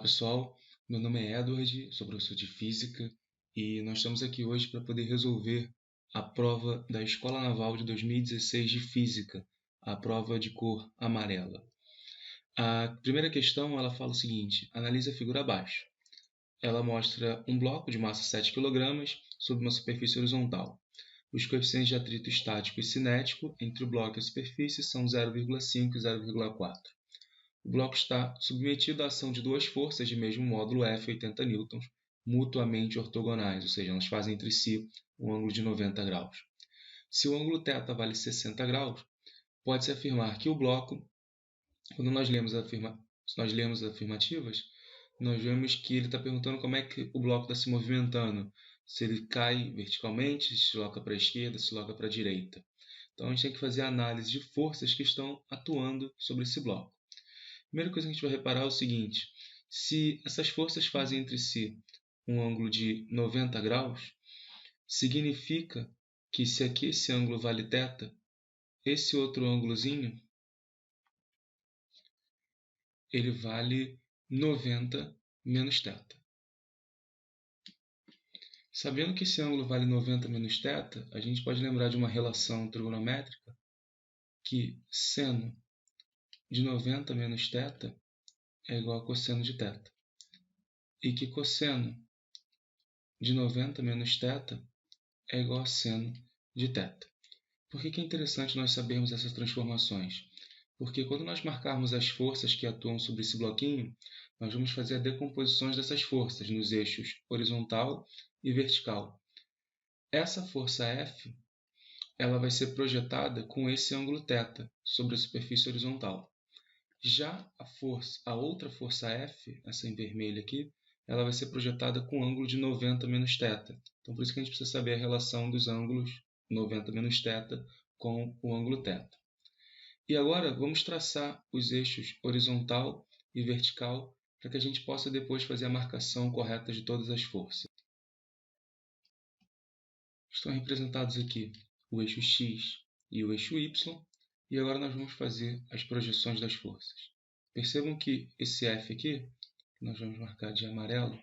pessoal, meu nome é Edward, sou professor de Física e nós estamos aqui hoje para poder resolver a prova da Escola Naval de 2016 de Física, a prova de cor amarela. A primeira questão ela fala o seguinte: analise a figura abaixo. Ela mostra um bloco de massa 7 kg sobre uma superfície horizontal. Os coeficientes de atrito estático e cinético entre o bloco e a superfície são 0,5 e 0,4. O bloco está submetido à ação de duas forças de mesmo módulo F, 80 N, mutuamente ortogonais, ou seja, elas fazem entre si um ângulo de 90 graus. Se o ângulo θ vale 60 graus, pode-se afirmar que o bloco, quando nós lemos as afirmativas, nós vemos que ele está perguntando como é que o bloco está se movimentando. Se ele cai verticalmente, se desloca para a esquerda, se desloca para a direita. Então a gente tem que fazer a análise de forças que estão atuando sobre esse bloco. A primeira coisa que a gente vai reparar é o seguinte: se essas forças fazem entre si um ângulo de 90 graus, significa que se aqui esse ângulo vale θ, esse outro ângulozinho ele vale 90 menos θ. Sabendo que esse ângulo vale 90 menos θ, a gente pode lembrar de uma relação trigonométrica que seno de 90 menos θ é igual a cosseno de θ. E que cosseno de 90 menos θ é igual a seno de θ. Por que é interessante nós sabermos essas transformações? Porque quando nós marcarmos as forças que atuam sobre esse bloquinho, nós vamos fazer a decomposição dessas forças nos eixos horizontal e vertical. Essa força F ela vai ser projetada com esse ângulo θ sobre a superfície horizontal. Já a outra força F, essa em vermelho aqui, ela vai ser projetada com ângulo de 90 menos θ. Então, por isso que a gente precisa saber a relação dos ângulos 90 menos θ com o ângulo θ. E agora, vamos traçar os eixos horizontal e vertical para que a gente possa depois fazer a marcação correta de todas as forças. Estão representados aqui o eixo X e o eixo Y, e agora nós vamos fazer as projeções das forças. Percebam que esse F aqui, que nós vamos marcar de amarelo,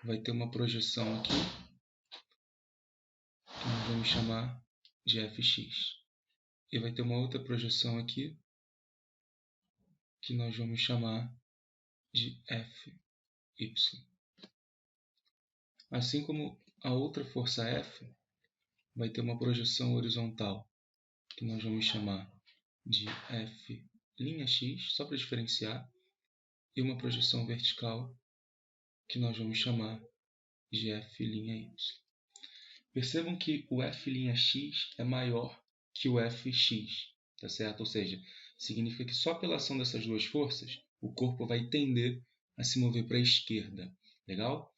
vai ter uma projeção aqui, que nós vamos chamar de Fx. E vai ter uma outra projeção aqui, que nós vamos chamar de Fy. Assim como a outra força F vai ter uma projeção horizontal, que nós vamos chamar de F'X, só para diferenciar, e uma projeção vertical, que nós vamos chamar de F'Y. Percebam que o F'X é maior que o Fx, tá certo? Ou seja, significa que só pela ação dessas duas forças, o corpo vai tender a se mover para a esquerda. Legal?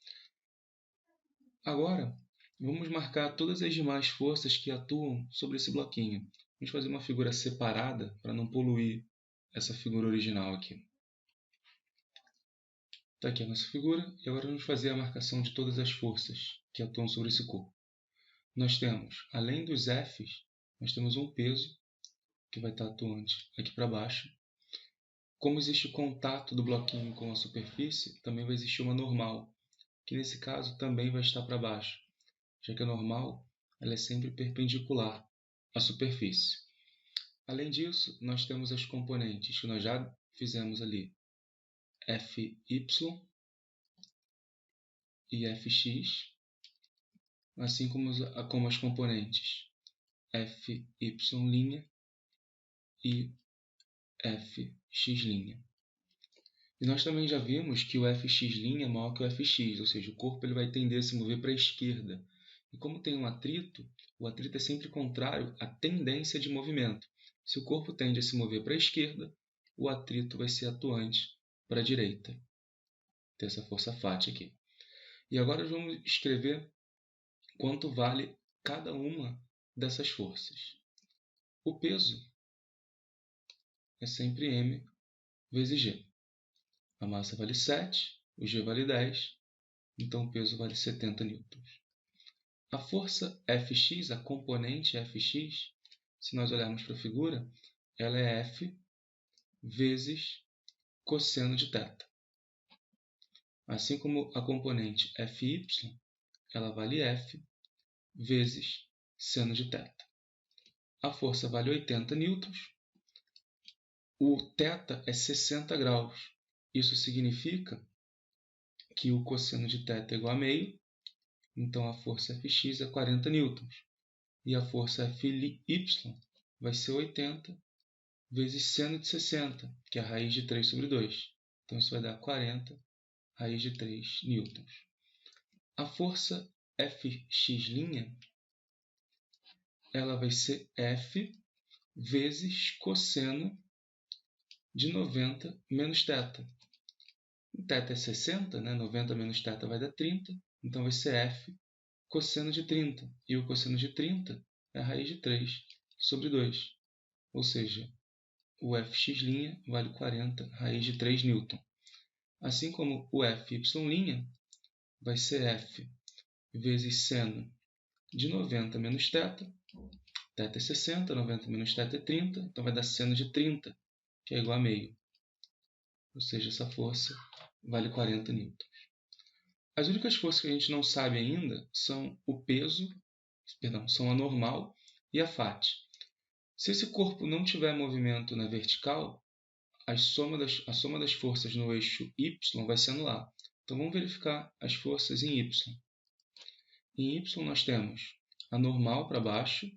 Agora, vamos marcar todas as demais forças que atuam sobre esse bloquinho. Vamos fazer uma figura separada para não poluir essa figura original aqui. Está aqui a nossa figura e agora vamos fazer a marcação de todas as forças que atuam sobre esse corpo. Nós temos, além dos F's, nós temos um peso que vai estar atuante aqui para baixo. Como existe contato do bloquinho com a superfície, também vai existir uma normal, que nesse caso também vai estar para baixo, já que a normal ela é sempre perpendicular à superfície. Além disso, nós temos as componentes que nós já fizemos ali, Fy e Fx, assim como as componentes Fy' e Fx'. E nós também já vimos que o Fx' é maior que o Fx, ou seja, o corpo ele vai tender a se mover para a esquerda. E como tem um atrito, o atrito é sempre contrário à tendência de movimento. Se o corpo tende a se mover para a esquerda, o atrito vai ser atuante para a direita. Tem essa força Φ aqui. E agora vamos escrever quanto vale cada uma dessas forças. O peso é sempre m vezes g. A massa vale 7, o g vale 10, então o peso vale 70 newtons. A força Fx, a componente Fx, se nós olharmos para a figura, ela é F vezes cosseno de θ. Assim como a componente Fy, ela vale F vezes seno de θ. A força vale 80 newtons. O θ é 60 graus. Isso significa que o cosseno de θ é igual a meio. Então, a força Fx é 40 newtons. E a força Fy vai ser 80 vezes seno de 60, que é a raiz de 3 sobre 2. Então, isso vai dar 40 raiz de 3 newtons. A força Fx', ela vai ser F vezes cosseno de 90 menos θ. θ é 60, né? 90 menos θ vai dar 30. Então, vai ser F cosseno de 30. E o cosseno de 30 é a raiz de 3 sobre 2. Ou seja, o Fx' vale 40 raiz de 3 newton. Assim como o Fy' vai ser F vezes seno de 90 menos θ. θ é 60, 90 menos θ é 30. Então, vai dar seno de 30, que é igual a meio. Ou seja, essa força vale 40 newtons. As únicas forças que a gente não sabe ainda são o peso, são a normal e a Fat. Se esse corpo não tiver movimento na vertical, a soma das forças no eixo Y vai se anular. Então, vamos verificar as forças em Y. Em Y nós temos a normal para baixo,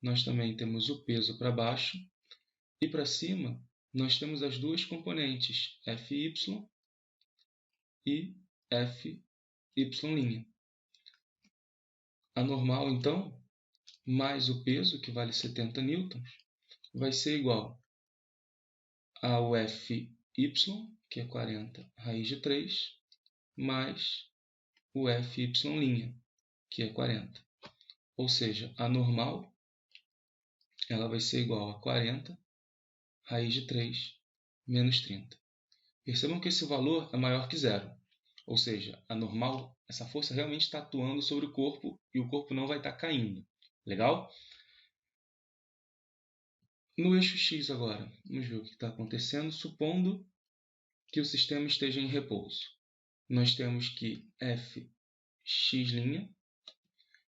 nós também temos o peso para baixo, e para cima nós temos as duas componentes, Fy e Fy'. A normal, então, mais o peso, que vale 70 newtons, vai ser igual ao Fy, que é 40 raiz de 3, mais o Fy', que é 40. Ou seja, a normal ela vai ser igual a 40 raiz de 3 menos 30. Percebam que esse valor é maior que zero. Ou seja, a normal, essa força realmente está atuando sobre o corpo e o corpo não vai estar caindo. Legal? No eixo X agora, vamos ver o que está acontecendo, supondo que o sistema esteja em repouso. Nós temos que Fx'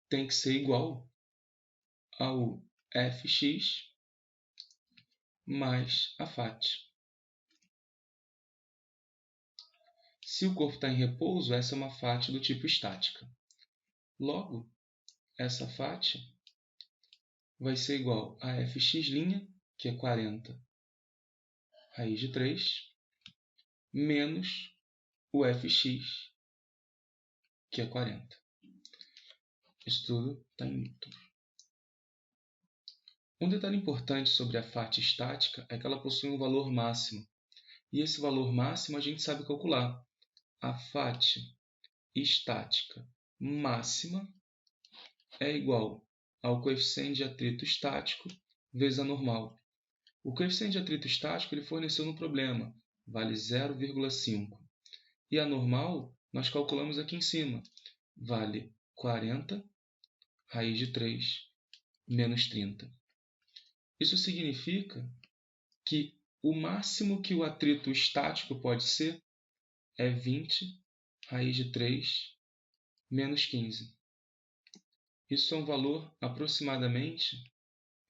tem que ser igual ao Fx mais a Fat. Se o corpo está em repouso, essa é uma Fat do tipo estática. Logo, essa Fat vai ser igual a Fx', que é 40 raiz de 3, menos o Fx, que é 40. Isso tudo está em newton. Um detalhe importante sobre a Fat estática é que ela possui um valor máximo. E esse valor máximo a gente sabe calcular. A Fat estática máxima é igual ao coeficiente de atrito estático vezes a normal. O coeficiente de atrito estático ele forneceu no problema, vale 0,5. E a normal nós calculamos aqui em cima, vale 40 raiz de 3 menos 30. Isso significa que o máximo que o atrito estático pode ser é 20 raiz de 3 menos 15. Isso é um valor aproximadamente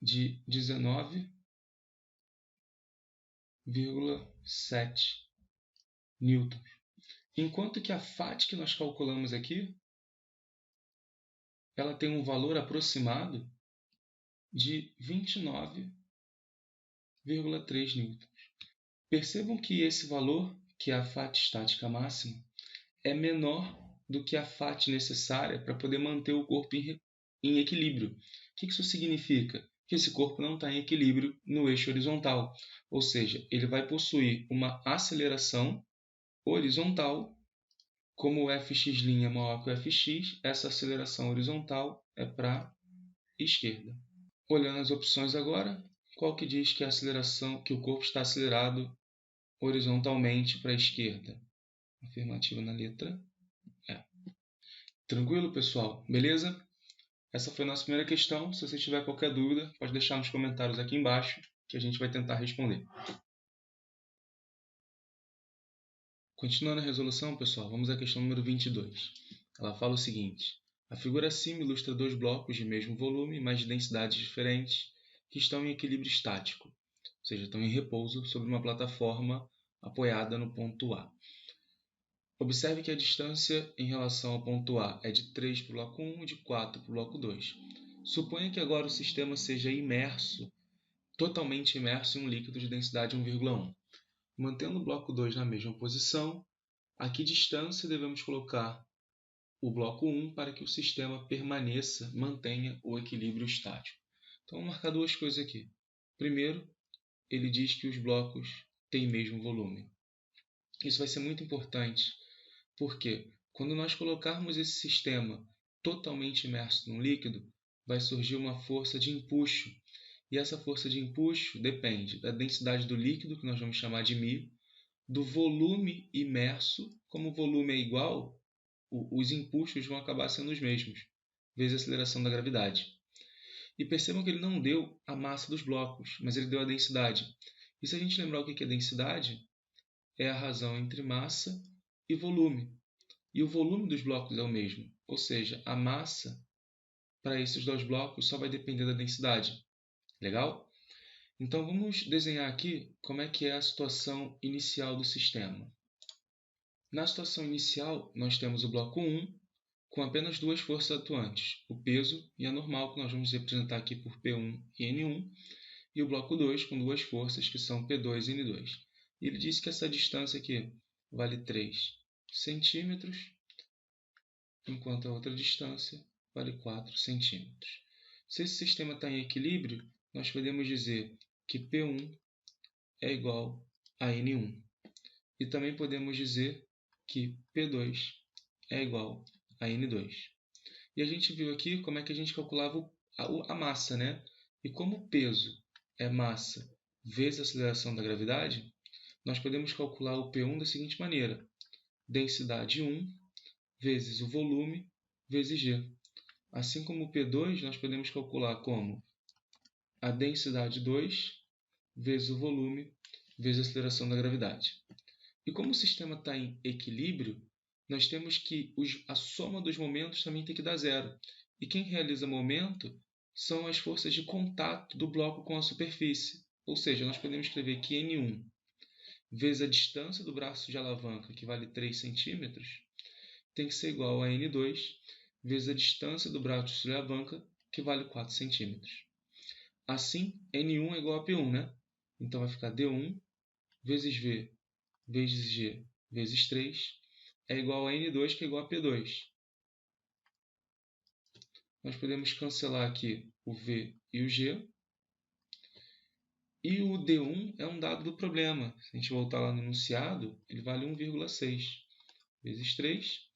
de 19,7 newtons. Enquanto que a Fat que nós calculamos aqui, ela tem um valor aproximado de 29,3 newtons. Percebam que esse valor, que é a Fat estática máxima, é menor do que a Fat necessária para poder manter o corpo em equilíbrio. O que isso significa? Que esse corpo não está em equilíbrio no eixo horizontal. Ou seja, ele vai possuir uma aceleração horizontal. Como o Fx' é maior que o Fx, essa aceleração horizontal é para a esquerda. Olhando as opções agora, qual que diz que a aceleração, que o corpo está acelerado horizontalmente para a esquerda? Afirmativa na letra E. Tranquilo, pessoal? Beleza? Essa foi a nossa primeira questão. Se você tiver qualquer dúvida, pode deixar nos comentários aqui embaixo que a gente vai tentar responder. Continuando a resolução, pessoal, vamos à questão número 22. Ela fala o seguinte: a figura acima ilustra dois blocos de mesmo volume, mas de densidades diferentes, que estão em equilíbrio estático, ou seja, estão em repouso sobre uma plataforma apoiada no ponto A. Observe que a distância em relação ao ponto A é de 3 para o bloco 1 e de 4 para o bloco 2. Suponha que agora o sistema seja imerso, totalmente imerso em um líquido de densidade 1,1. Mantendo o bloco 2 na mesma posição, a que distância devemos colocar o bloco 1 para que o sistema permaneça, mantenha o equilíbrio estático? Então, vou marcar duas coisas aqui. Primeiro, ele diz que os blocos têm mesmo volume. Isso vai ser muito importante, porque quando nós colocarmos esse sistema totalmente imerso num líquido, vai surgir uma força de empuxo. E essa força de empuxo depende da densidade do líquido, que nós vamos chamar de μ, do volume imerso. Como o volume é igual, os empuxos vão acabar sendo os mesmos, vezes a aceleração da gravidade. E percebam que ele não deu a massa dos blocos, mas ele deu a densidade. E se a gente lembrar o que é densidade, é a razão entre massa e volume. E o volume dos blocos é o mesmo, ou seja, a massa para esses dois blocos só vai depender da densidade. Legal? Então vamos desenhar aqui como é que é a situação inicial do sistema. Na situação inicial, nós temos o bloco 1 com apenas duas forças atuantes, o peso e a normal, que nós vamos representar aqui por P1 e N1, e o bloco 2 com duas forças, que são P2 e N2. E ele disse que essa distância aqui vale 3 centímetros, enquanto a outra distância vale 4 centímetros. Se esse sistema está em equilíbrio, nós podemos dizer que P1 é igual a N1. E também podemos dizer que P2 é igual a N2. E a gente viu aqui como é que a gente calculava a massa, né? E como o peso é massa vezes a aceleração da gravidade, nós podemos calcular o P1 da seguinte maneira: densidade 1 vezes o volume vezes G. Assim como o P2, nós podemos calcular como a densidade 2 vezes o volume vezes a aceleração da gravidade. E como o sistema está em equilíbrio, nós temos que a soma dos momentos também tem que dar zero. E quem realiza momento são as forças de contato do bloco com a superfície. Ou seja, nós podemos escrever que N1 vezes a distância do braço de alavanca, que vale 3 centímetros, tem que ser igual a N2 vezes a distância do braço de alavanca, que vale 4 centímetros. Assim, N1 é igual a P1, né? Então vai ficar D1 vezes V vezes G vezes 3 é igual a N2, que é igual a P2. Nós podemos cancelar aqui o V e o G. E o D1 é um dado do problema. Se a gente voltar lá no enunciado, ele vale 1,6 vezes 3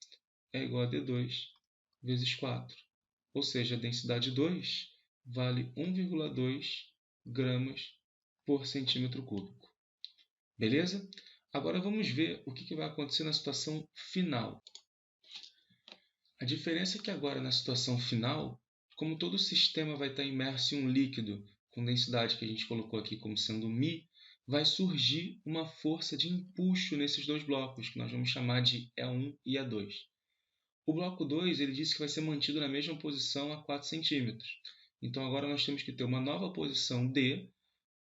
é igual a D2 vezes 4. Ou seja, a densidade 2 vale 1,2 gramas por centímetro cúbico. Beleza? Agora vamos ver o que vai acontecer na situação final. A diferença é que agora, na situação final, como todo o sistema vai estar imerso em um líquido com densidade que a gente colocou aqui como sendo μ, vai surgir uma força de empuxo nesses dois blocos, que nós vamos chamar de E1 e E2. O bloco 2 ele disse que vai ser mantido na mesma posição a 4 centímetros. Então agora nós temos que ter uma nova posição D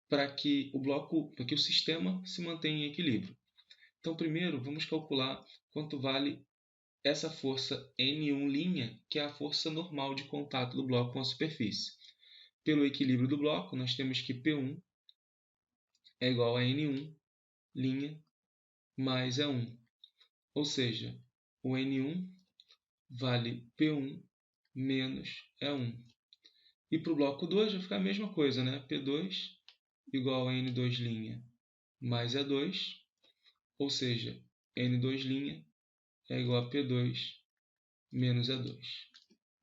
para que o sistema se mantenha em equilíbrio. Então primeiro vamos calcular quanto vale essa força N1', que é a força normal de contato do bloco com a superfície. Pelo equilíbrio do bloco, nós temos que P1 é igual a N1' mais E1. Ou seja, o N1 vale P1 menos E1. E para o bloco 2 vai ficar a mesma coisa, né? P2 igual a N2' mais E2. Ou seja, N2' é igual a P2 menos E2.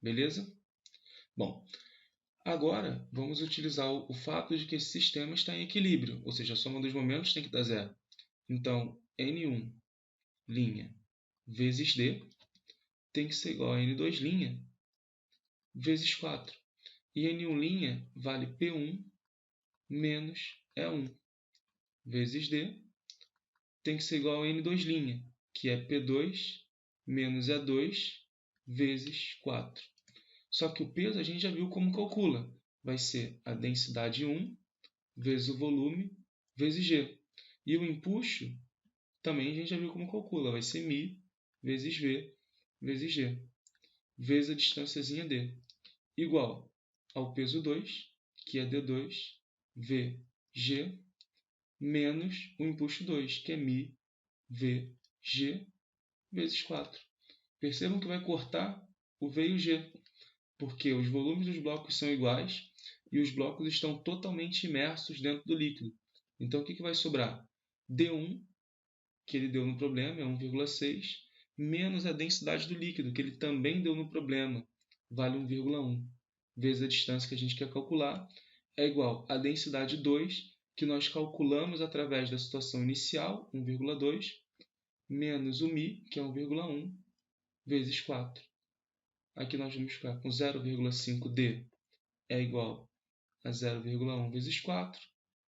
Beleza? Bom, agora vamos utilizar o fato de que esse sistema está em equilíbrio, ou seja, a soma dos momentos tem que dar zero. Então, N1' vezes D tem que ser igual a N2' vezes 4. E N1' vale P1 menos E1 vezes D. tem que ser igual a N2', que é P2 menos E2 vezes 4. Só que o peso a gente já viu como calcula. Vai ser a densidade 1 vezes o volume vezes G. E o empuxo também a gente já viu como calcula. Vai ser μ vezes V vezes G, vezes a distânciazinha D, igual ao peso 2, que é D2 VG, menos o empuxo 2, que é μ VG vezes 4. Percebam que vai cortar o V e o G, porque os volumes dos blocos são iguais e os blocos estão totalmente imersos dentro do líquido. Então, o que vai sobrar? D1, que ele deu no problema, é 1,6, menos a densidade do líquido, que ele também deu no problema, vale 1,1, vezes a distância que a gente quer calcular, é igual a densidade 2, que nós calculamos através da situação inicial, 1,2, menos o μ, que é 1,1, vezes 4. Aqui nós vamos ficar com 0,5D é igual a 0,1 vezes 4,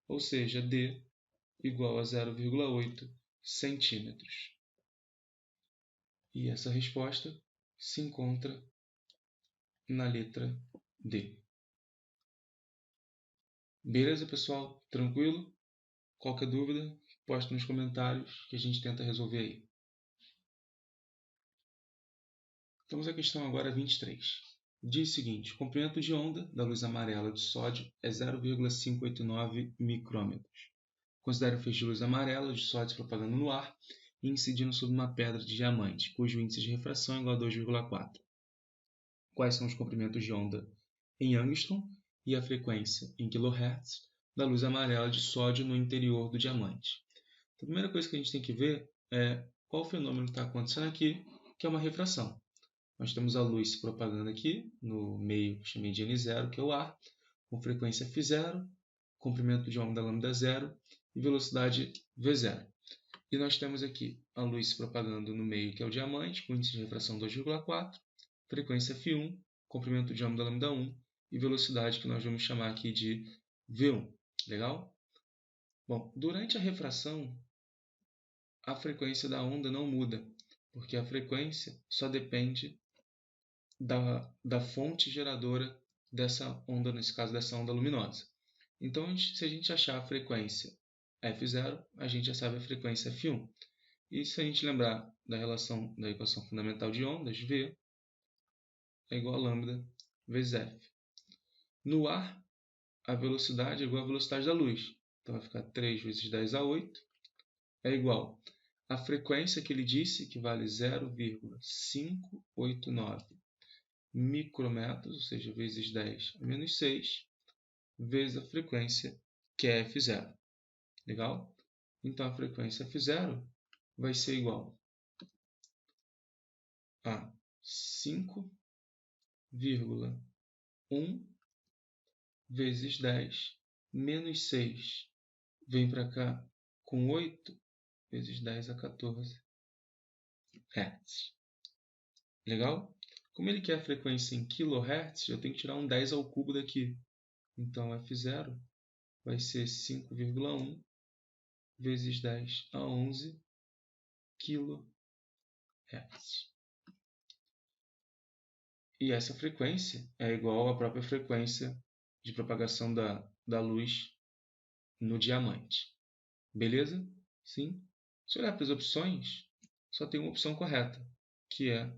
ou seja, D igual a 0,8 centímetros. E essa resposta se encontra na letra D. Beleza, pessoal? Tranquilo? Qualquer dúvida, poste nos comentários que a gente tenta resolver aí. Vamos à questão agora 23. Diz o seguinte: o comprimento de onda da luz amarela de sódio é 0,589 micrômetros. Considere o feixe de luz amarela de sódio se propagando no ar e incidindo sobre uma pedra de diamante, cujo índice de refração é igual a 2,4. Quais são os comprimentos de onda em Angstrom e a frequência em kHz da luz amarela de sódio no interior do diamante? Então, a primeira coisa que a gente tem que ver é qual o fenômeno que está acontecendo aqui, que é uma refração. Nós temos a luz se propagando aqui no meio que chamei de N0, que é o ar, com frequência F0, comprimento de onda lambda 0 e velocidade V0. E nós temos aqui a luz se propagando no meio, que é o diamante, com índice de refração 2,4, frequência F1, comprimento de onda lambda 1 e velocidade que nós vamos chamar aqui de V1. Legal? Bom, durante a refração, a frequência da onda não muda, porque a frequência só depende da fonte geradora dessa onda, nesse caso dessa onda luminosa. Então, se a gente achar a frequência F0, a gente já sabe a frequência F1. E se a gente lembrar da relação da equação fundamental de ondas, V é igual a lambda vezes F. No ar, a velocidade é igual à velocidade da luz. Então, vai ficar 3 vezes 10 a 8 é igual à frequência que ele disse, que vale 0,589 micrometros, ou seja, vezes 10 a menos 6, vezes a frequência, que é F0. Legal? Então, a frequência F0 vai ser igual a 5,1 vezes 10 menos 6. Vem para cá com 8 vezes 10 a 14 Hz. Legal? Como ele quer a frequência em kHz, eu tenho que tirar um 10 ao cubo daqui. Então, F0 vai ser 5,1 vezes 10 a 11 kHz. E essa frequência é igual à própria frequência de propagação da luz no diamante. Beleza? Sim? Se olhar para as opções, só tem uma opção correta, que é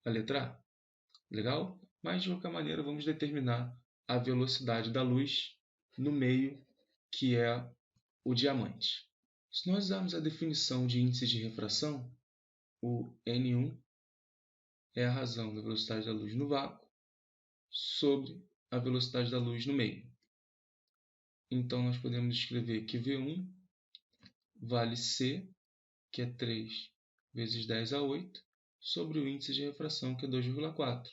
a letra A. Legal? Mas, de qualquer maneira, vamos determinar a velocidade da luz no meio, que é o diamante. Se nós usarmos a definição de índice de refração, o N1 é a razão da velocidade da luz no vácuo sobre a velocidade da luz no meio. Então, nós podemos escrever que V1 vale C, que é 3 vezes 10 a 8, sobre o índice de refração, que é 2,4.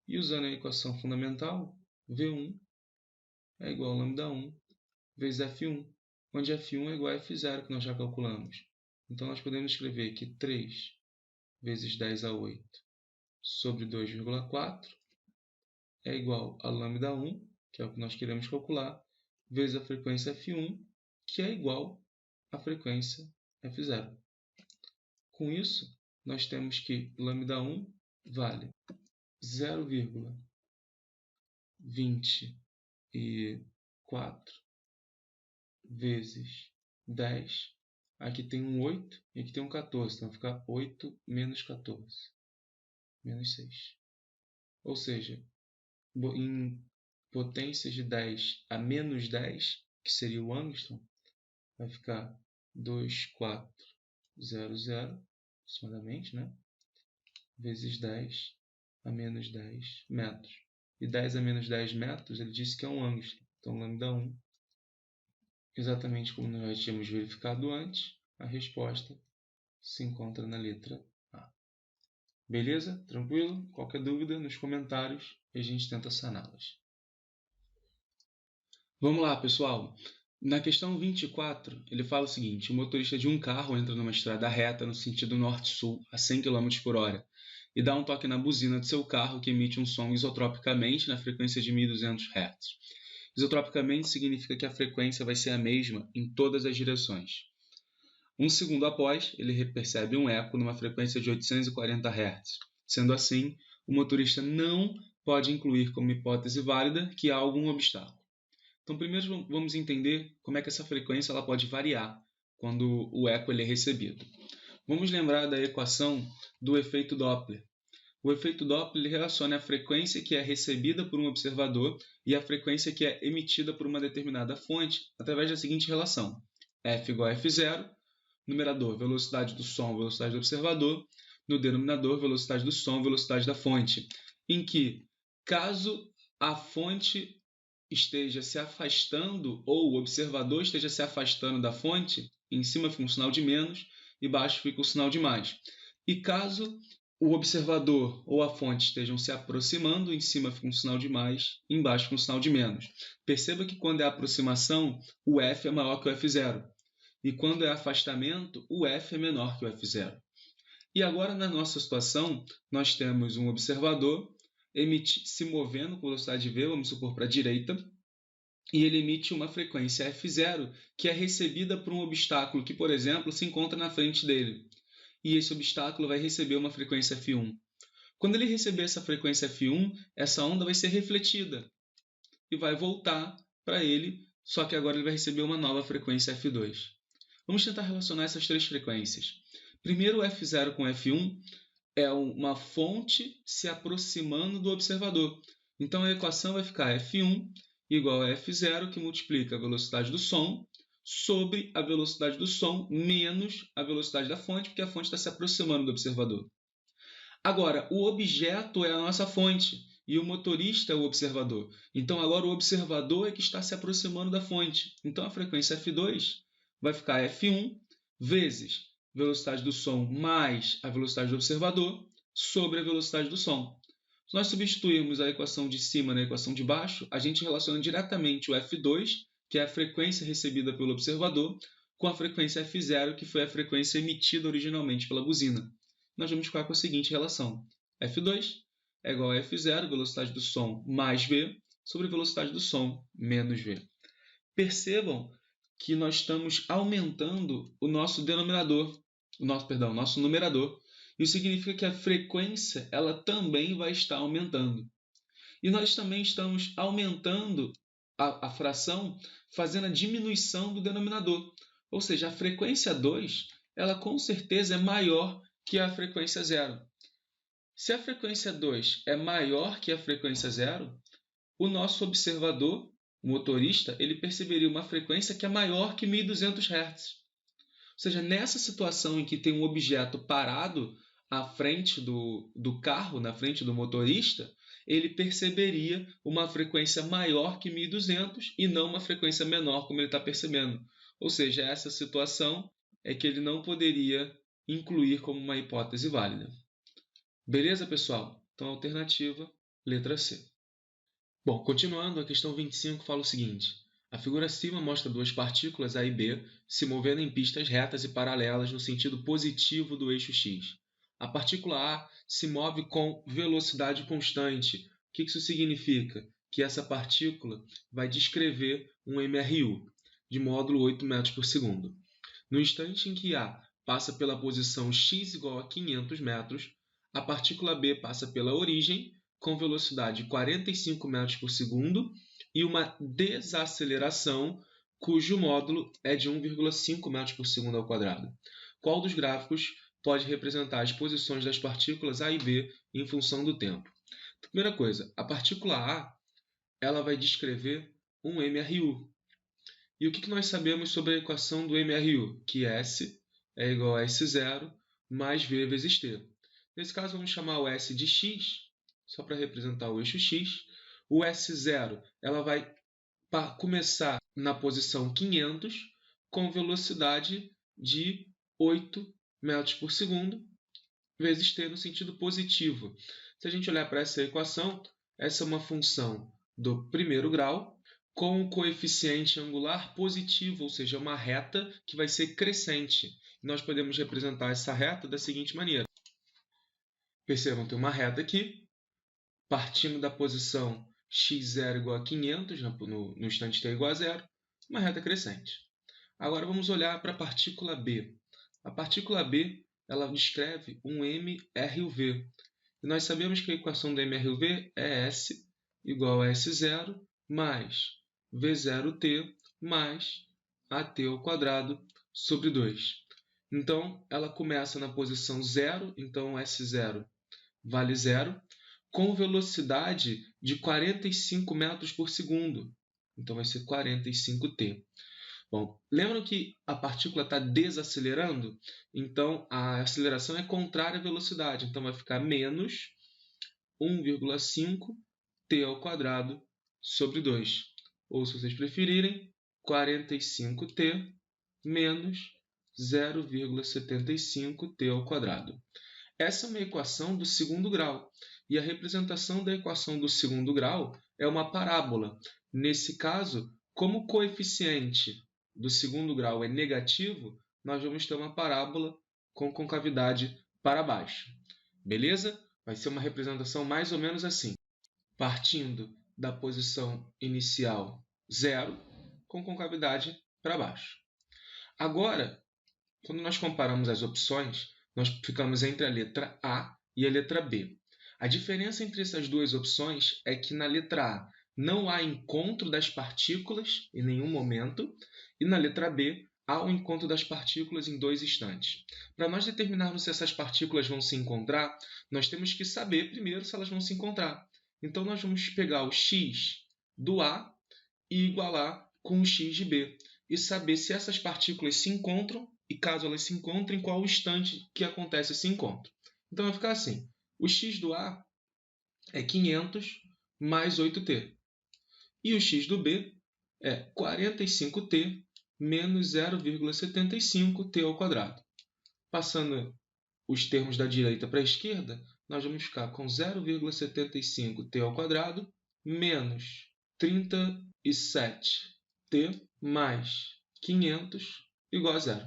E usando a equação fundamental, V1 é igual a lambda 1 vezes F1, onde F1 é igual a F0, que nós já calculamos. Então, nós podemos escrever que 3 vezes 10 a 8 sobre 2,4 é igual a lambda 1, que é o que nós queremos calcular, vezes a frequência F1, que é igual à frequência F0. Com isso, nós temos que λ1 vale 0,24 vezes 10. Aqui tem um 8 e aqui tem um 14. Então, vai ficar 8 menos 14. Menos 6. Ou seja, em potências de 10 a menos 10, que seria o angstrom, vai ficar 2,400, aproximadamente, né? Vezes 10 a menos 10 metros. E 10 a menos 10 metros, ele disse que é um angstrom. Então, λ1, exatamente como nós já tínhamos verificado antes, a resposta se encontra na letra A. Beleza? Tranquilo? Qualquer dúvida, nos comentários e a gente tenta saná-las. Vamos lá, pessoal. Na questão 24, ele fala o seguinte: o motorista de um carro entra numa estrada reta no sentido norte-sul a 100 km por hora e dá um toque na buzina de seu carro que emite um som isotropicamente na frequência de 1200 Hz. Isotropicamente significa que a frequência vai ser a mesma em todas as direções. Um segundo após, ele percebe um eco numa frequência de 840 Hz. Sendo assim, o motorista não pode incluir como hipótese válida que há algum obstáculo. Então, primeiro vamos entender como é que essa frequência ela pode variar quando o eco ele é recebido. Vamos lembrar da equação do efeito Doppler. O efeito Doppler relaciona a frequência que é recebida por um observador e a frequência que é emitida por uma determinada fonte através da seguinte relação: F igual a F0, numerador, velocidade do som, velocidade do observador, no denominador, velocidade do som, velocidade da fonte, em que, caso a fonte esteja se afastando ou o observador esteja se afastando da fonte, em cima fica um sinal de menos e embaixo fica o sinal de mais. E caso o observador ou a fonte estejam se aproximando, em cima fica um sinal de mais e embaixo fica um sinal de menos. Perceba que quando é aproximação, o F é maior que o F0. E quando é afastamento, o F é menor que o F0. E agora, na nossa situação, nós temos um observador se movendo com velocidade v, vamos supor, para a direita, e ele emite uma frequência F0, que é recebida por um obstáculo que, por exemplo, se encontra na frente dele. E esse obstáculo vai receber uma frequência F1. Quando ele receber essa frequência F1, essa onda vai ser refletida e vai voltar para ele, só que agora ele vai receber uma nova frequência F2. Vamos tentar relacionar essas três frequências. Primeiro, o F0 com F1 é uma fonte se aproximando do observador. Então, a equação vai ficar F1 igual a F0, que multiplica a velocidade do som, sobre a velocidade do som menos a velocidade da fonte, porque a fonte está se aproximando do observador. Agora, o objeto é a nossa fonte e o motorista é o observador. Então, agora o observador é que está se aproximando da fonte. Então, a frequência F2 vai ficar F1 vezes velocidade do som mais a velocidade do observador sobre a velocidade do som. Se nós substituirmos a equação de cima na equação de baixo, a gente relaciona diretamente o F2, que é a frequência recebida pelo observador, com a frequência F0, que foi a frequência emitida originalmente pela buzina. Nós vamos ficar com a seguinte relação: F2 é igual a F0, velocidade do som, mais V, sobre velocidade do som, menos V. Percebam que nós estamos aumentando o nosso denominador, nosso numerador. Isso significa que a frequência ela também vai estar aumentando. E nós também estamos aumentando a fração, fazendo a diminuição do denominador. Ou seja, a frequência 2, ela com certeza é maior que a frequência 0. Se a frequência 2 é maior que a frequência 0, o nosso observador, o motorista, ele perceberia uma frequência que é maior que 1200 Hz. Ou seja, nessa situação em que tem um objeto parado à frente do carro, na frente do motorista, ele perceberia uma frequência maior que 1200 e não uma frequência menor, como ele está percebendo. Ou seja, essa situação é que ele não poderia incluir como uma hipótese válida. Beleza, pessoal? Então, a alternativa, letra C. Bom, continuando, a questão 25 fala o seguinte: a figura acima mostra duas partículas A e B se movendo em pistas retas e paralelas no sentido positivo do eixo X. A partícula A se move com velocidade constante. O que isso significa? Que essa partícula vai descrever um MRU, de módulo 8 metros por segundo. No instante em que A passa pela posição x igual a 500 metros, a partícula B passa pela origem com velocidade 45 metros por segundo e uma desaceleração cujo módulo é de 1,5 metros por segundo ao quadrado. Qual dos gráficos pode representar as posições das partículas A e B em função do tempo? Primeira coisa, a partícula A ela vai descrever um MRU. E o que nós sabemos sobre a equação do MRU? Que S é igual a S0 mais V vezes T. Nesse caso, vamos chamar o S de x, só para representar o eixo x. O S0 ela vai começar na posição 500 com velocidade de 8 metros por segundo vezes t no sentido positivo. Se a gente olhar para essa equação, essa é uma função do primeiro grau com o coeficiente angular positivo, ou seja, uma reta que vai ser crescente. Nós podemos representar essa reta da seguinte maneira. Percebam, tem uma reta aqui, partindo da posição x0 igual a 500, no instante t igual a 0, uma reta crescente. Agora vamos olhar para a partícula B. A partícula B ela descreve um MRUV. E nós sabemos que a equação do MRUV é S igual a S0 mais V0T mais AT ao quadrado sobre 2. Então, ela começa na posição 0, então S0 vale 0, com velocidade de 45 metros por segundo. Então, vai ser 45T. Bom, lembram que a partícula está desacelerando? Então, a aceleração é contrária à velocidade. Então, vai ficar menos 1,5 t ao quadrado sobre 2. Ou, se vocês preferirem, 45t menos 0,75t ao quadrado. Essa é uma equação do segundo grau. E a representação da equação do segundo grau é uma parábola. Nesse caso, como o coeficiente do segundo grau é negativo, nós vamos ter uma parábola com concavidade para baixo. Beleza? Vai ser uma representação mais ou menos assim. Partindo da posição inicial 0, com concavidade para baixo. Agora, quando nós comparamos as opções, nós ficamos entre a letra A e a letra B. A diferença entre essas duas opções é que na letra A não há encontro das partículas em nenhum momento, e na letra B há o encontro das partículas em 2 instantes. Para nós determinarmos se essas partículas vão se encontrar, nós temos que saber primeiro se elas vão se encontrar. Então, nós vamos pegar o x do A e igualar com o x de B, e saber se essas partículas se encontram, e caso elas se encontrem, qual o instante que acontece esse encontro. Então, vai ficar assim. O x do A é 500 mais 8t. E o x do B é 45t menos 0,75t ao quadrado. Passando os termos da direita para a esquerda, nós vamos ficar com 0,75t ao quadrado menos 37t mais 500 igual a 0.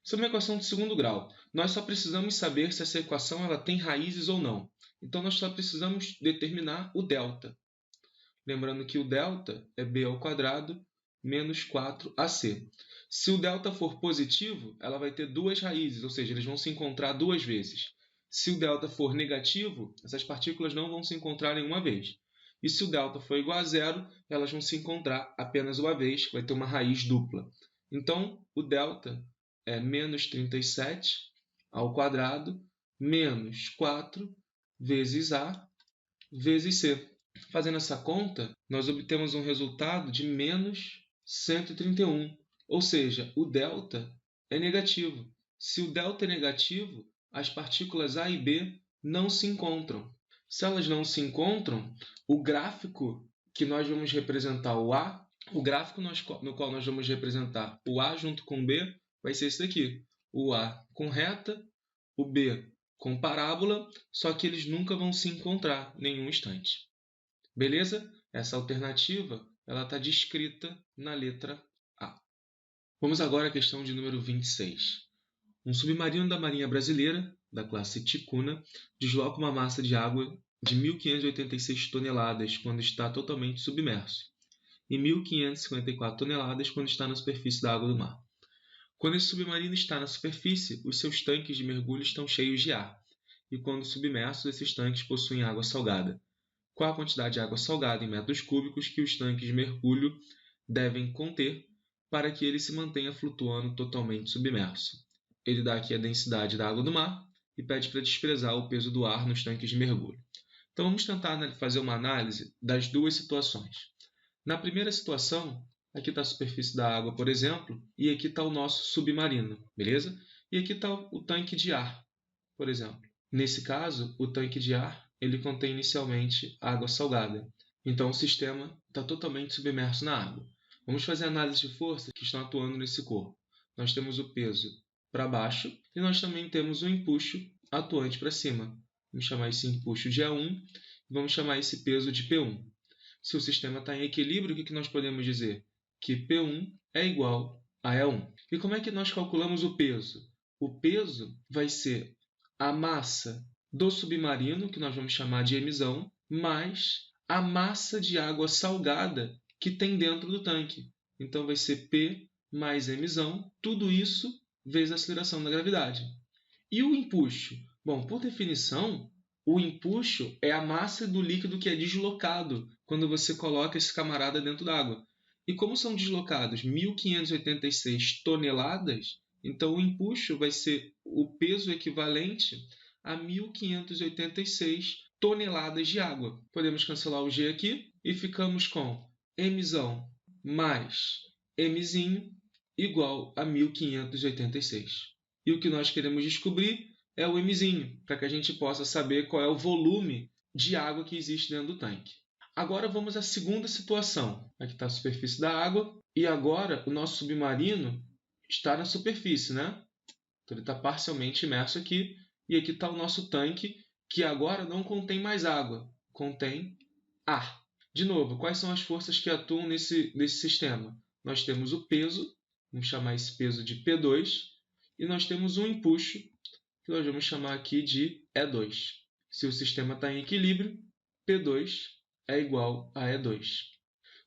Isso é uma equação de segundo grau. Nós só precisamos saber se essa equação ela tem raízes ou não. Então, nós só precisamos determinar o delta. Lembrando que o delta é b ao quadrado menos 4ac. Se o delta for positivo, ela vai ter duas raízes, ou seja, eles vão se encontrar duas vezes. Se o delta for negativo, essas partículas não vão se encontrar nenhuma vez. E se o delta for igual a zero, elas vão se encontrar apenas uma vez, vai ter uma raiz dupla. Então, o delta é menos 37 ao quadrado menos 4 vezes A vezes C. Fazendo essa conta, nós obtemos um resultado de menos 131, ou seja, o delta é negativo. Se o delta é negativo, as partículas A e B não se encontram. Se elas não se encontram, o gráfico que nós vamos representar o A, o gráfico no qual nós vamos representar o A junto com o B, vai ser esse daqui. O A com reta, o B com parábola, só que eles nunca vão se encontrar em nenhum instante. Beleza? Essa alternativa está descrita na letra A. Vamos agora à questão de número 26. Um submarino da Marinha Brasileira, da classe Ticuna, desloca uma massa de água de 1.586 toneladas quando está totalmente submerso e 1.554 toneladas quando está na superfície da água do mar. Quando esse submarino está na superfície, os seus tanques de mergulho estão cheios de ar, e quando submersos, esses tanques possuem água salgada. Qual a quantidade de água salgada em metros cúbicos que os tanques de mergulho devem conter para que ele se mantenha flutuando totalmente submerso? Ele dá aqui a densidade da água do mar e pede para desprezar o peso do ar nos tanques de mergulho. Então vamos tentar fazer uma análise das duas situações. Na primeira situação, aqui está a superfície da água, por exemplo, e aqui está o nosso submarino, beleza? E aqui está o tanque de ar, por exemplo. Nesse caso, o tanque de ar ele contém inicialmente água salgada. Então o sistema está totalmente submerso na água. Vamos fazer a análise de forças que estão atuando nesse corpo. Nós temos o peso para baixo e nós também temos o empuxo atuante para cima. Vamos chamar esse empuxo de A1 e vamos chamar esse peso de P1. Se o sistema está em equilíbrio, o que nós podemos dizer? Que P1 é igual a E1. E como é que nós calculamos o peso? O peso vai ser a massa do submarino, que nós vamos chamar de emissão, mais a massa de água salgada que tem dentro do tanque. Então vai ser P mais emissão, tudo isso vezes a aceleração da gravidade. E o empuxo? Bom, por definição, o empuxo é a massa do líquido que é deslocado quando você coloca esse camarada dentro d'água. E como são deslocados 1.586 toneladas, então o empuxo vai ser o peso equivalente a 1.586 toneladas de água. Podemos cancelar o G aqui e ficamos com emissão mais Mzinho igual a 1.586. E o que nós queremos descobrir é o Mzinho, para que a gente possa saber qual é o volume de água que existe dentro do tanque. Agora vamos à segunda situação. Aqui está a superfície da água e agora o nosso submarino está na superfície, né? Então ele está parcialmente imerso aqui e aqui está o nosso tanque que agora não contém mais água, contém ar. De novo, quais são as forças que atuam nesse sistema? Nós temos o peso, vamos chamar esse peso de P2, e nós temos um empuxo, que nós vamos chamar aqui de E2. Se o sistema está em equilíbrio, P2 é igual a E2.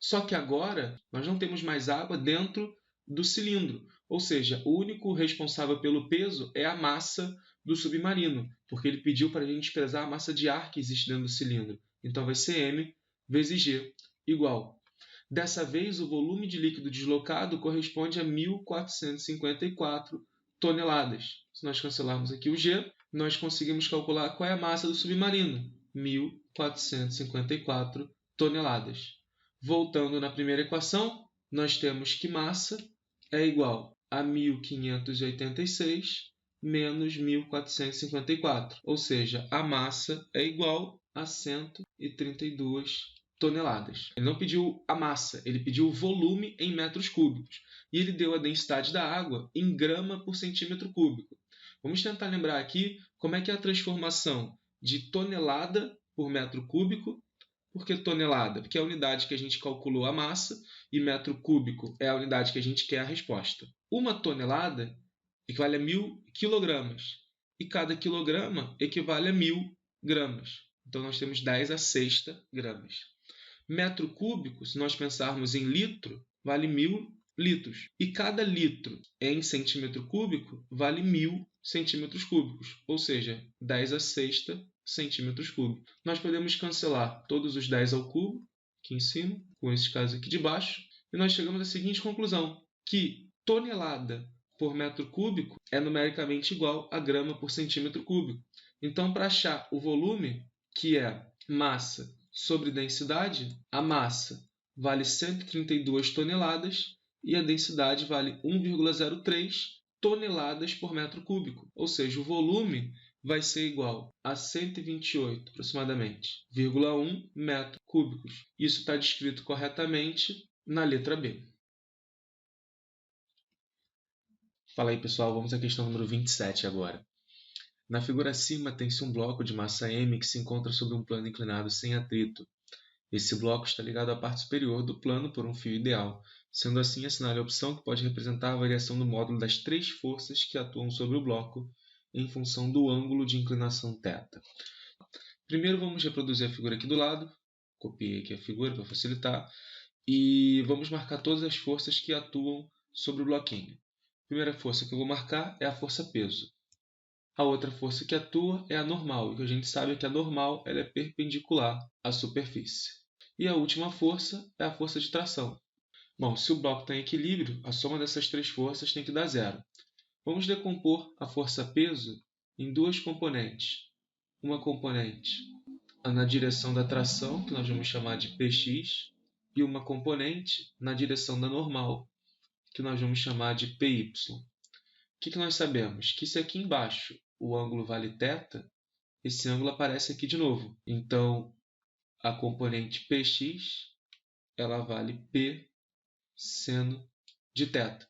Só que agora nós não temos mais água dentro do cilindro, ou seja, o único responsável pelo peso é a massa do submarino, porque ele pediu para a gente desprezar a massa de ar que existe dentro do cilindro. Então vai ser M vezes G igual. Dessa vez, o volume de líquido deslocado corresponde a 1.454 toneladas. Se nós cancelarmos aqui o G, nós conseguimos calcular qual é a massa do submarino, 1.454 toneladas. Voltando na primeira equação, nós temos que massa é igual a 1.586 menos 1.454, ou seja, a massa é igual a 132 toneladas. Ele não pediu a massa, ele pediu o volume em metros cúbicos. E ele deu a densidade da água em grama por centímetro cúbico. Vamos tentar lembrar aqui como é que é a transformação de tonelada por metro cúbico. Por que tonelada? Porque é a unidade que a gente calculou a massa e metro cúbico é a unidade que a gente quer a resposta. Uma tonelada equivale a 1.000 quilogramas e cada quilograma equivale a 1.000 gramas. Então, nós temos 10 a sexta gramas. Metro cúbico, se nós pensarmos em litro, vale 1.000 litros. E cada litro em centímetro cúbico vale 1.000 centímetros cúbicos, ou seja, 10 a sexta centímetros cúbicos. Nós podemos cancelar todos os 10 ao cubo, aqui em cima, com esses casos aqui de baixo, e nós chegamos à seguinte conclusão, que tonelada por metro cúbico é numericamente igual a grama por centímetro cúbico. Então, para achar o volume, que é massa sobre densidade, a massa vale 132 toneladas e a densidade vale 1,03 toneladas por metro cúbico. Ou seja, o volume vai ser igual a 128, aproximadamente, 1,1 metros cúbicos. Isso está descrito corretamente na letra B. Fala aí, pessoal. Vamos à questão número 27 agora. Na figura acima, tem-se um bloco de massa M que se encontra sobre um plano inclinado sem atrito. Esse bloco está ligado à parte superior do plano por um fio ideal. Sendo assim, assinale a opção que pode representar a variação do módulo das três forças que atuam sobre o bloco em função do ângulo de inclinação θ. Primeiro, vamos reproduzir a figura aqui do lado. Copiei aqui a figura para facilitar. E vamos marcar todas as forças que atuam sobre o bloquinho. A primeira força que eu vou marcar é a força peso. A outra força que atua é a normal, e o que a gente sabe é que a normal ela é perpendicular à superfície. E a última força é a força de tração. Bom, se o bloco está em equilíbrio, a soma dessas três forças tem que dar zero. Vamos decompor a força peso em duas componentes. Uma componente na direção da tração, que nós vamos chamar de Px, e uma componente na direção da normal, que nós vamos chamar de Py. O que nós sabemos? Que se aqui embaixo o ângulo vale θ, esse ângulo aparece aqui de novo. Então, a componente Px ela vale P seno de θ.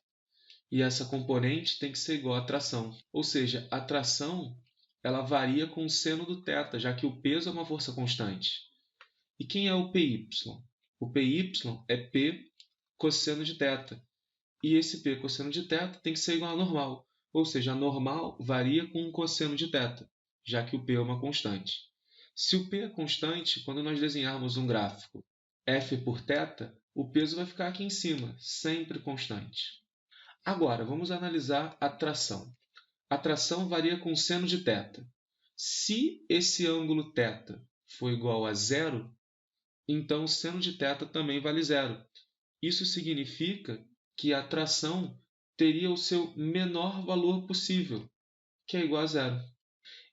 E essa componente tem que ser igual à tração. Ou seja, a tração ela varia com o seno do θ, já que o peso é uma força constante. E quem é o Py? O Py é P cosseno de θ. E esse P cosseno de θ tem que ser igual à normal. Ou seja, a normal varia com o cosseno de θ, já que o P é uma constante. Se o P é constante, quando nós desenharmos um gráfico F por θ, o peso vai ficar aqui em cima, sempre constante. Agora, vamos analisar a tração. A tração varia com o seno de θ. Se esse ângulo θ for igual a zero, então o seno de θ também vale zero. Isso significa que a tração teria o seu menor valor possível, que é igual a zero.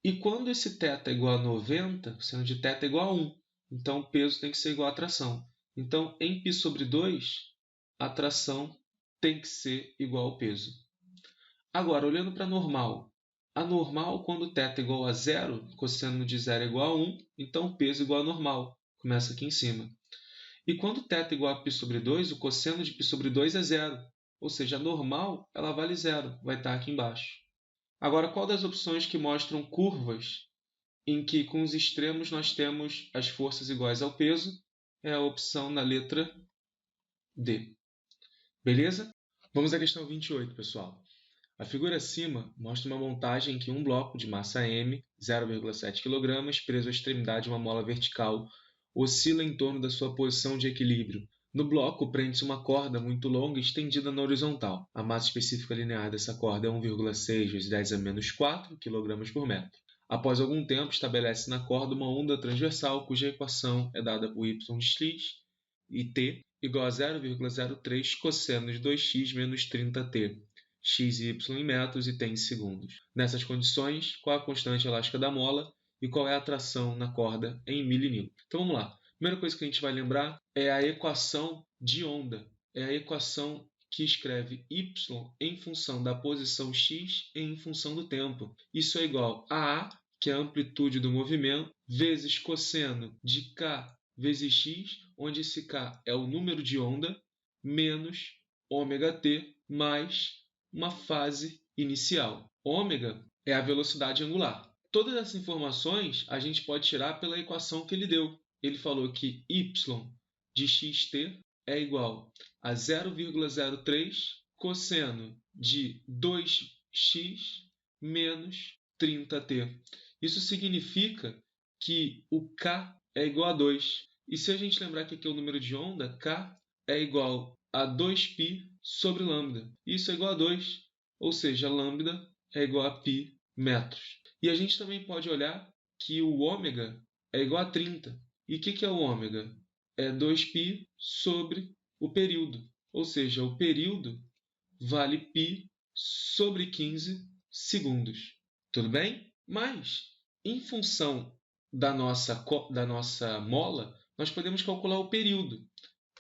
E quando esse θ é igual a 90, o seno de θ é igual a 1. Então, o peso tem que ser igual à tração. Então, em π sobre 2, a tração tem que ser igual ao peso. Agora, olhando para a normal. A normal, quando θ é igual a zero, cosseno de zero é igual a 1, então o peso é igual a normal. Começa aqui em cima. E quando θ é igual a π sobre 2, o cosseno de π sobre 2 é zero. Ou seja, a normal ela vale zero, vai estar aqui embaixo. Agora, qual das opções que mostram curvas em que com os extremos nós temos as forças iguais ao peso? É a opção na letra D. Beleza? Vamos à questão 28, pessoal. A figura acima mostra uma montagem em que um bloco de massa m, 0,7 kg, preso à extremidade de uma mola vertical, oscila em torno da sua posição de equilíbrio. No bloco, prende-se uma corda muito longa estendida na horizontal. A massa específica linear dessa corda é 1,6 vezes 10 a menos 4 kg por metro. Após algum tempo, estabelece na corda uma onda transversal, cuja equação é dada por y de x e t igual a 0,03 cosseno de 2x menos 30t. X e y em metros e t em segundos. Nessas condições, qual é a constante elástica da mola e qual é a tração na corda em milNewton? Então vamos lá. A primeira coisa que a gente vai lembrar é a equação de onda. É a equação que escreve y em função da posição x e em função do tempo. Isso é igual a A, que é a amplitude do movimento, vezes cosseno de k vezes x, onde esse k é o número de onda, menos ômega-t mais uma fase inicial. Ômega é a velocidade angular. Todas essas informações a gente pode tirar pela equação que ele deu. Ele falou que y de xt é igual a 0,03 cosseno de 2x menos 30t. Isso significa que o k é igual a 2. E se a gente lembrar que aqui é o número de onda, k é igual a 2π sobre lambda. Isso é igual a 2, ou seja, lambda é igual a π metros. E a gente também pode olhar que o ômega é igual a 30. E o que é o ômega? É 2π sobre o período. Ou seja, o período vale π sobre 15 segundos. Tudo bem? Mas, em função da nossa mola, nós podemos calcular o período.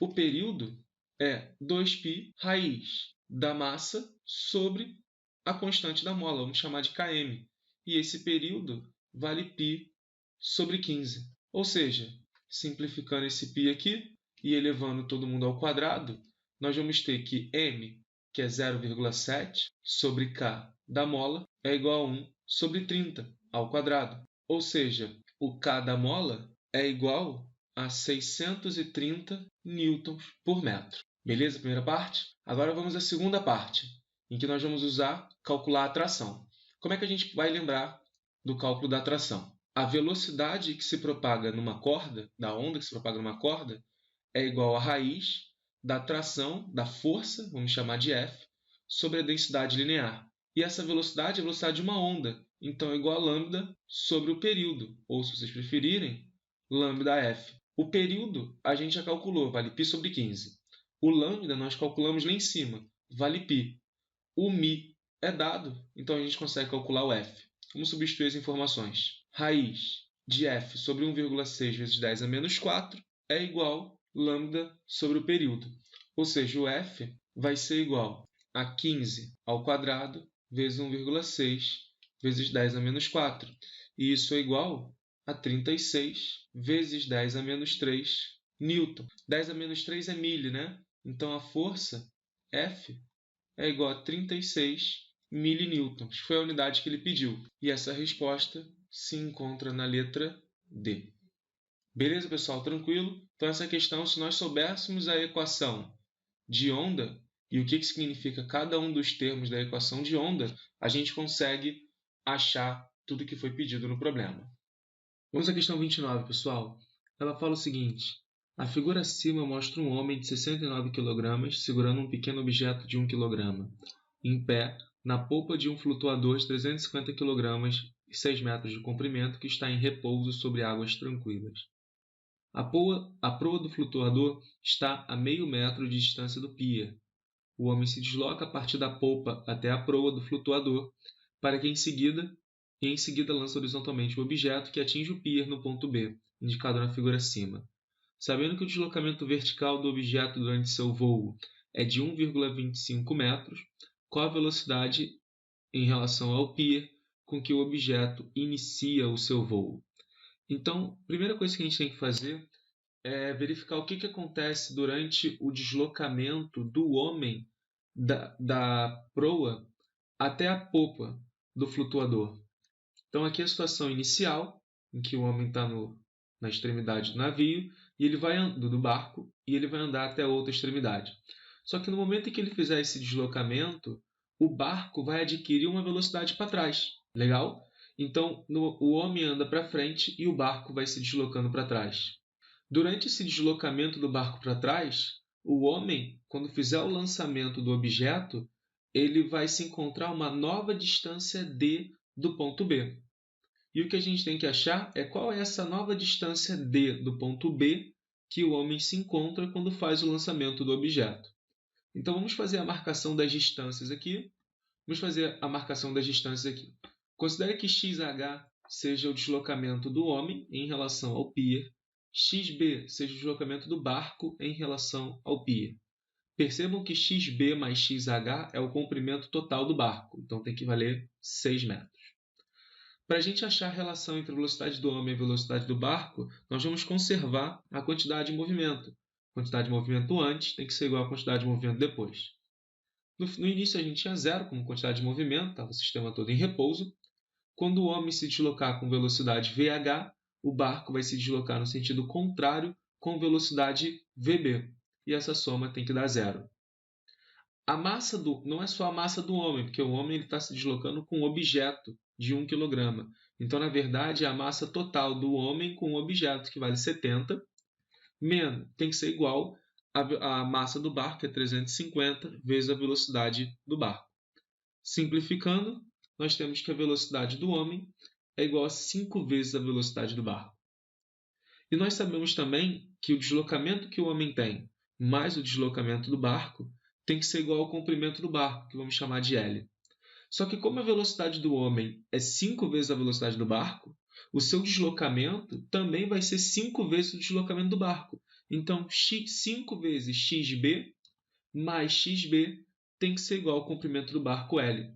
O período é 2π raiz da massa sobre a constante da mola, vamos chamar de km. E esse período vale π sobre 15. Ou seja, simplificando esse π aqui e elevando todo mundo ao quadrado, nós vamos ter que m, que é 0,7, sobre k da mola, é igual a 1 sobre 30 ao quadrado. Ou seja, o k da mola é igual a 630 newtons por metro. Beleza? Primeira parte? Agora vamos à segunda parte, em que nós vamos calcular a tração. Como é que a gente vai lembrar do cálculo da tração? A velocidade que se propaga numa corda, da onda que se propaga numa corda, é igual à raiz da tração, da força, vamos chamar de F, sobre a densidade linear. E essa velocidade é a velocidade de uma onda, então é igual a lambda sobre o período, ou se vocês preferirem, lambda f. O período a gente já calculou, vale π sobre 15. O lambda nós calculamos lá em cima, vale π. O μ é dado, então a gente consegue calcular o f. Vamos substituir as informações. Raiz de f sobre 1,6 vezes 10 a menos 4 é igual a lambda sobre o período. Ou seja, o f vai ser igual a 15 ao quadrado vezes 1,6 vezes 10 a menos 4. E isso é igual a 36 vezes 10 a menos 3 newton. 10 a menos 3 é milho, né? Então, a força F é igual a 36 milinewtons. Foi a unidade que ele pediu. E essa resposta se encontra na letra D. Beleza, pessoal? Tranquilo? Então, essa questão, se nós soubéssemos a equação de onda e o que significa cada um dos termos da equação de onda, a gente consegue achar tudo que foi pedido no problema. Vamos à questão 29, pessoal. Ela fala o seguinte: a figura acima mostra um homem de 69 kg segurando um pequeno objeto de 1 kg, em pé, na polpa de um flutuador de 350 kg e 6 metros de comprimento que está em repouso sobre águas tranquilas. A proa do flutuador está a meio metro de distância do pier. O homem se desloca a partir da polpa até a proa do flutuador, para que em seguida lança horizontalmente o objeto que atinge o pier no ponto B, indicado na figura acima. Sabendo que o deslocamento vertical do objeto durante seu voo é de 1,25 metros, qual a velocidade em relação ao pier com que o objeto inicia o seu voo? Então, a primeira coisa que a gente tem que fazer é verificar o que acontece durante o deslocamento do homem da proa até a polpa do flutuador. Então, aqui é a situação inicial, em que o homem está na extremidade do navio, e ele vai do barco, e ele vai andar até a outra extremidade. Só que no momento em que ele fizer esse deslocamento, o barco vai adquirir uma velocidade para trás. Legal? Então, o homem anda para frente e o barco vai se deslocando para trás. Durante esse deslocamento do barco para trás, o homem, quando fizer o lançamento do objeto, ele vai se encontrar uma nova distância D do ponto B. E o que a gente tem que achar é qual é essa nova distância D do ponto B que o homem se encontra quando faz o lançamento do objeto. Então, vamos fazer a marcação das distâncias aqui. Considere que XH seja o deslocamento do homem em relação ao pier, XB seja o deslocamento do barco em relação ao pier. Percebam que XB mais XH é o comprimento total do barco, então tem que valer 6 metros. Para a gente achar a relação entre a velocidade do homem e a velocidade do barco, nós vamos conservar a quantidade de movimento. A quantidade de movimento antes tem que ser igual à quantidade de movimento depois. No início a gente tinha zero como quantidade de movimento, estava o sistema todo em repouso. Quando o homem se deslocar com velocidade VH, o barco vai se deslocar no sentido contrário com velocidade VB. E essa soma tem que dar zero. A massa não é só a massa do homem, porque o homem está se deslocando com um objeto de 1 kg. Então, na verdade, é a massa total do homem com o objeto, que vale 70, menos, tem que ser igual à massa do barco, que é 350, vezes a velocidade do barco. Simplificando, nós temos que a velocidade do homem é igual a 5 vezes a velocidade do barco. E nós sabemos também que o deslocamento que o homem tem mais o deslocamento do barco tem que ser igual ao comprimento do barco, que vamos chamar de L. Só que como a velocidade do homem é 5 vezes a velocidade do barco, o seu deslocamento também vai ser 5 vezes o deslocamento do barco. Então, 5 vezes xb mais xb tem que ser igual ao comprimento do barco L.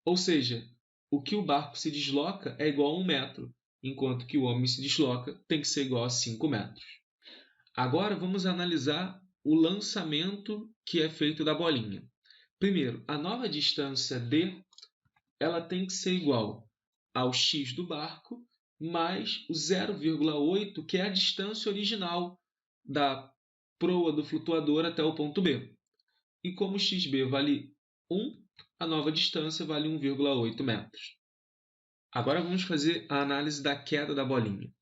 Ou seja, o que o barco se desloca é igual a 1 metro, enquanto que o homem se desloca tem que ser igual a 5 metros. Agora vamos analisar o lançamento que é feito da bolinha. Primeiro, a nova distância D ela tem que ser igual ao x do barco mais o 0,8, que é a distância original da proa do flutuador até o ponto B. E como xb vale 1, a nova distância vale 1,8 metros. Agora vamos fazer a análise da queda da bolinha.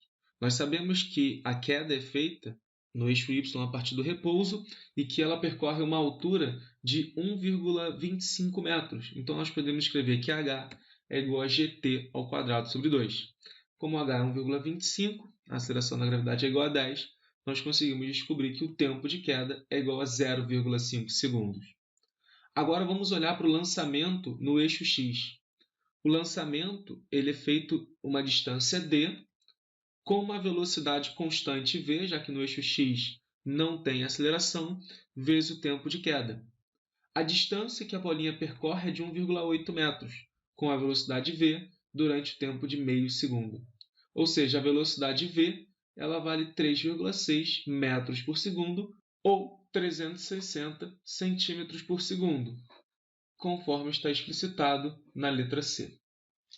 Nós sabemos que a queda é feita no eixo y a partir do repouso e que ela percorre uma altura de 1,25 metros. Então, nós podemos escrever que h é igual a gt ao quadrado sobre 2. Como h é 1,25, a aceleração da gravidade é igual a 10, nós conseguimos descobrir que o tempo de queda é igual a 0,5 segundos. Agora, vamos olhar para o lançamento no eixo x. O lançamento ele é feito uma distância d, com uma velocidade constante v, já que no eixo x não tem aceleração, vezes o tempo de queda. A distância que a bolinha percorre é de 1,8 metros, com a velocidade v durante o tempo de meio segundo. Ou seja, a velocidade v ela vale 3,6 metros por segundo ou 360 centímetros por segundo, conforme está explicitado na letra C.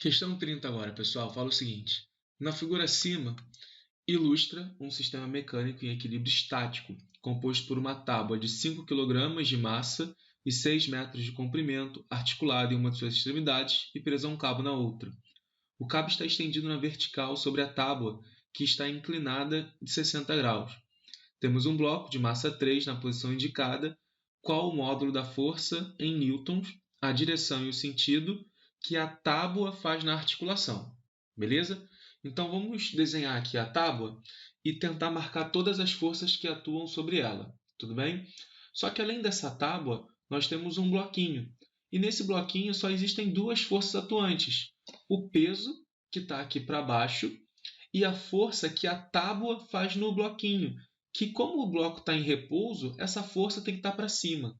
Questão 30 agora, pessoal, fala o seguinte. Na figura acima, ilustra um sistema mecânico em equilíbrio estático, composto por uma tábua de 5 kg de massa e 6 metros de comprimento, articulado em uma de suas extremidades e preso a um cabo na outra. O cabo está estendido na vertical sobre a tábua, que está inclinada de 60 graus. Temos um bloco de massa 3 na posição indicada, qual o módulo da força em newtons, a direção e o sentido que a tábua faz na articulação. Beleza? Então, vamos desenhar aqui a tábua e tentar marcar todas as forças que atuam sobre ela. Tudo bem? Só que, além dessa tábua, nós temos um bloquinho. E nesse bloquinho só existem duas forças atuantes. O peso, que está aqui para baixo, e a força que a tábua faz no bloquinho, que como o bloco está em repouso, essa força tem que estar para cima.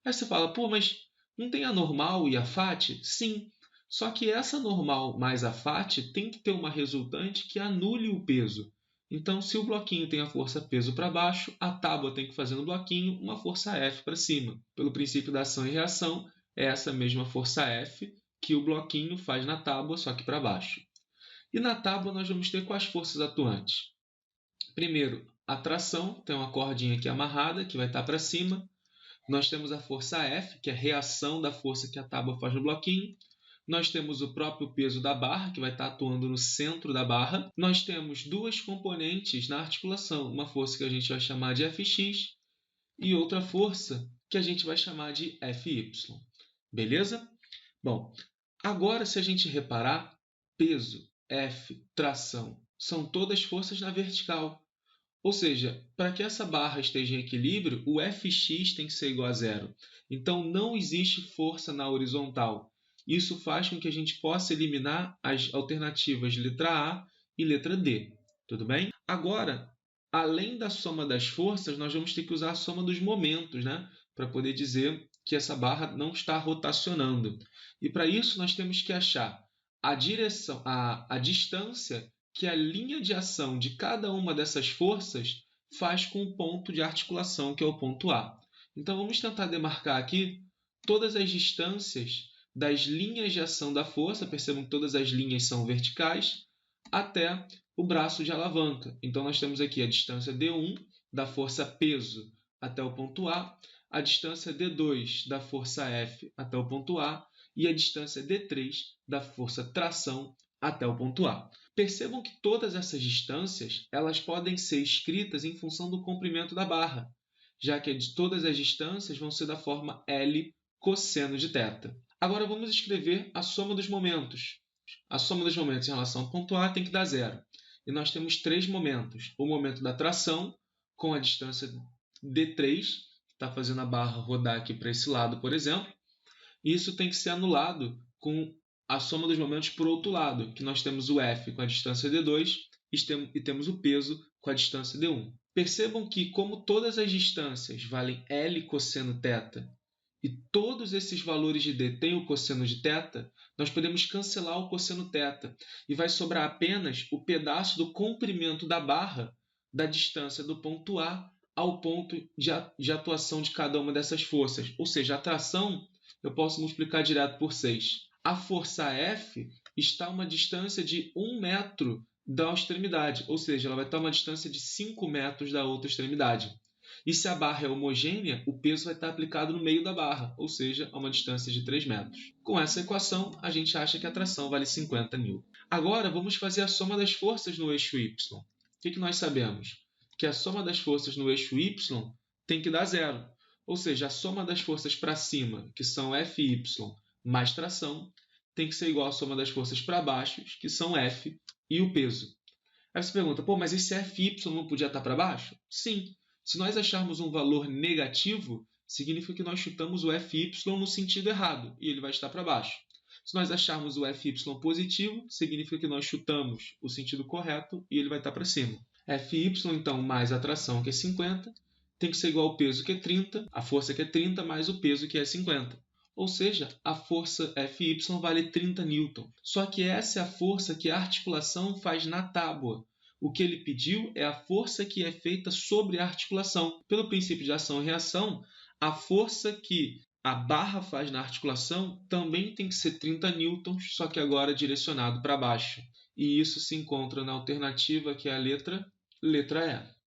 Aí você fala, pô, mas não tem a normal e a fat? Sim, só que essa normal mais a fat tem que ter uma resultante que anule o peso. Então, se o bloquinho tem a força peso para baixo, a tábua tem que fazer no bloquinho uma força F para cima. Pelo princípio da ação e reação, é essa mesma força F que o bloquinho faz na tábua, só que para baixo. E na tábua nós vamos ter quais forças atuantes? Primeiro, a tração, tem uma cordinha aqui amarrada, que vai estar para cima. Nós temos a força F, que é a reação da força que a tábua faz no bloquinho. Nós temos o próprio peso da barra, que vai estar atuando no centro da barra. Nós temos duas componentes na articulação, uma força que a gente vai chamar de Fx e outra força que a gente vai chamar de Fy. Beleza? Bom, agora se a gente reparar, peso, F, tração, são todas forças na vertical. Ou seja, para que essa barra esteja em equilíbrio, o Fx tem que ser igual a zero. Então, não existe força na horizontal. Isso faz com que a gente possa eliminar as alternativas letra A e letra D. Tudo bem? Agora, além da soma das forças, nós vamos ter que usar a soma dos momentos, né? Para poder dizer que essa barra não está rotacionando. E para isso, nós temos que achar a direção, a distância que a linha de ação de cada uma dessas forças faz com o ponto de articulação, que é o ponto A. Então, vamos tentar demarcar aqui todas as distâncias das linhas de ação da força, percebam que todas as linhas são verticais, até o braço de alavanca. Então, nós temos aqui a distância D1 da força peso até o ponto a distância D2 da força F até o ponto A e a distância D3 da força tração até o ponto A. Percebam que todas essas distâncias elas podem ser escritas em função do comprimento da barra, já que todas as distâncias vão ser da forma L cosseno de θ. Agora vamos escrever a soma dos momentos. A soma dos momentos em relação ao ponto A tem que dar zero. E nós temos três momentos. O momento da tração, com a distância D3, que está fazendo a barra rodar aqui para esse lado, por exemplo. E isso tem que ser anulado com a soma dos momentos por outro lado, que nós temos o F com a distância D2 e temos o peso com a distância D1. Percebam que, como todas as distâncias valem L cosseno θ, e todos esses valores de D têm o cosseno de θ, nós podemos cancelar o cosseno θ e vai sobrar apenas o pedaço do comprimento da barra da distância do ponto A ao ponto de atuação de cada uma dessas forças. Ou seja, a tração eu posso multiplicar direto por 6. A força F está a uma distância de 1 metro da extremidade, ou seja, ela vai estar a uma distância de 5 metros da outra extremidade. E se a barra é homogênea, o peso vai estar aplicado no meio da barra, ou seja, a uma distância de 3 metros. Com essa equação, a gente acha que a tração vale 50 N. Agora, vamos fazer a soma das forças no eixo Y. O que nós sabemos? que a soma das forças no eixo y tem que dar zero. Ou seja, a soma das forças para cima, que são Fy mais tração, tem que ser igual à soma das forças para baixo, que são F e o peso. Aí você pergunta, pô, mas esse Fy não podia estar para baixo? Sim. Se nós acharmos um valor negativo, significa que nós chutamos o Fy no sentido errado e ele vai estar para baixo. Se nós acharmos o Fy positivo, significa que nós chutamos o sentido correto e ele vai estar para cima. Fy, então, mais a tração, que é 50, tem que ser igual ao peso, que é 30, a força, que é 30, mais o peso, que é 50. Ou seja, a força Fy vale 30 newton. Só que essa é a força que a articulação faz na tábua. O que ele pediu é a força que é feita sobre a articulação. Pelo princípio de ação e reação, a força que a barra faz na articulação também tem que ser 30 newtons, só que agora direcionado para baixo. E isso se encontra na alternativa, que é a letra E.